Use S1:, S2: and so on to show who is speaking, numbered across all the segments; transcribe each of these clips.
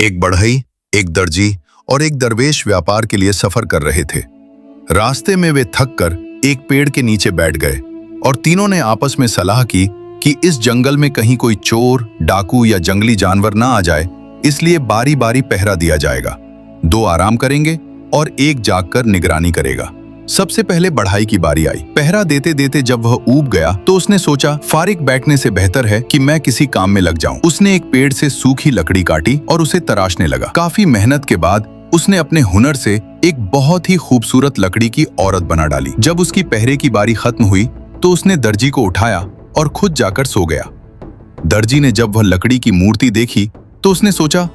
S1: एक बढ़ई, एक दर्जी और एक दरवेश व्यापार के लिए सफर कर रहे थे। रास्ते में वे थक कर एक पेड़ के नीचे बैठ गए और तीनों ने आपस में सलाह की कि इस जंगल में कहीं कोई चोर, डाकू या जंगली जानवर ना आ जाए, इसलिए बारी बारी पहरा दिया जाएगा। 2 आराम करेंगे और एक जागकर निगरानी करेगा। सबसे पहले बढ़ई की बारी आई। पहरा देते देते जब वह ऊब गया तो उसने सोचा, फारिग बैठने से बेहतर है कि मैं किसी काम में लग जाऊं। उसने एक पेड़ से सूखी लकड़ी काटी और उसे तराशने लगा। काफी मेहनत के बाद उसने अपने हुनर से एक बहुत ही खूबसूरत लकड़ी की औरत बना डाली। जब उसकी पहरे की बारी खत्म हुई तो उसने दर्जी को उठाया और खुद जाकर सो गया। दर्जी ने जब वह लकड़ी की मूर्ति देखी तो उसने सोचा,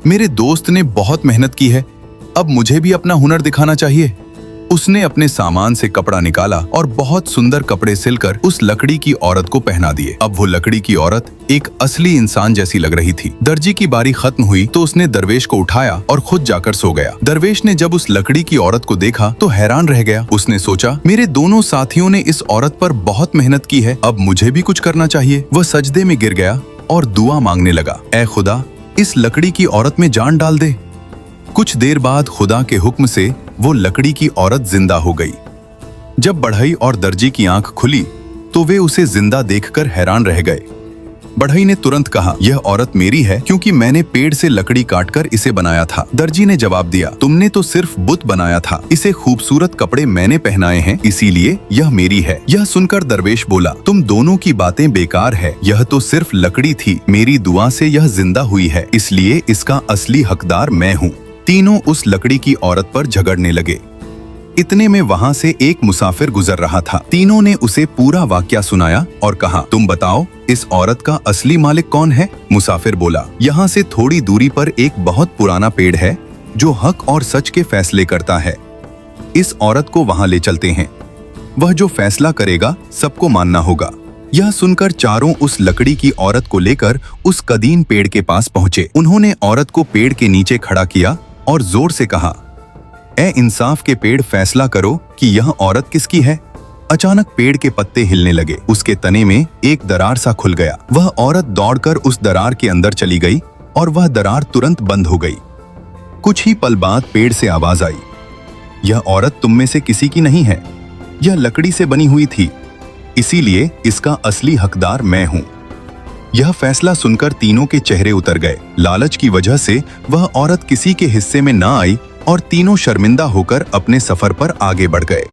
S1: मेरे दोस्त ने बहुत मेहनत की है, अब मुझे भी अपना हुनर दिखाना चाहिए। उसने अपने सामान से कपड़ा निकाला और बहुत सुंदर कपड़े सिलकर उस लकड़ी की औरत को पहना दिए। अब वो लकड़ी की औरत एक असली इंसान जैसी लग रही थी। दर्जी की बारी खत्म हुई तो उसने दरवेश को उठाया और खुद जाकर सो गया। दरवेश ने जब उस लकड़ी की औरत को देखा तो हैरान रह गया। उसने सोचा, मेरे दोनों साथियों ने इस औरत पर बहुत मेहनत की है, अब मुझे भी कुछ करना चाहिए। वह सजदे में गिर गया और दुआ मांगने लगा, ऐ खुदा, इस लकड़ी की औरत में जान डाल दे। कुछ देर बाद खुदा के हुक्म से वो लकड़ी की औरत जिंदा हो गई। जब बढ़ई और दर्जी की आंख खुली तो वे उसे जिंदा देखकर हैरान रह गए। बढ़ई ने तुरंत कहा, यह औरत मेरी है क्योंकि मैंने पेड़ से लकड़ी काटकर इसे बनाया था। दर्जी ने जवाब दिया, तुमने तो सिर्फ बुत बनाया था, इसे खूबसूरत कपड़े मैंने पहनाए हैं, इसीलिए यह मेरी है। यह सुनकर दरवेश बोला, तुम दोनों की बातें बेकार है, यह तो सिर्फ लकड़ी थी, मेरी दुआ से यह जिंदा हुई है, इसलिए इसका असली हकदार मैं हूँ। तीनों उस लकड़ी की औरत पर झगड़ने लगे। इतने में वहां से एक मुसाफिर गुजर रहा था। तीनों ने उसे पूरा वाकया सुनाया और कहा, तुम बताओ, इस औरत का असली मालिक कौन है? मुसाफिर बोला, यहाँ से थोड़ी दूरी पर एक बहुत पुराना पेड़ है जो हक और सच के फैसले करता है। इस औरत को वहां ले चलते हैं, वह जो फैसला करेगा सबको मानना होगा। यह सुनकर चारों उस लकड़ी की औरत को लेकर उस कदीम पेड़ के पास पहुंचे। उन्होंने औरत को पेड़ के नीचे खड़ा किया और जोर से कहा, ए इंसाफ के पेड़, फैसला करो कि यह औरत किसकी है। अचानक पेड़ के पत्ते हिलने लगे, उसके तने में एक दरार सा खुल गया। वह औरत दौड़कर उस दरार के अंदर चली गई और वह दरार तुरंत बंद हो गई। कुछ ही पल बाद पेड़ से आवाज आई, यह औरत तुम में से किसी की नहीं है, यह लकड़ी से बनी हुई थी, इसीलिए इसका असली हकदार मैं हूं। यह फैसला सुनकर तीनों के चेहरे उतर गए। लालच की वजह से वह औरत किसी के हिस्से में ना आई और तीनों शर्मिंदा होकर अपने सफर पर आगे बढ़ गए।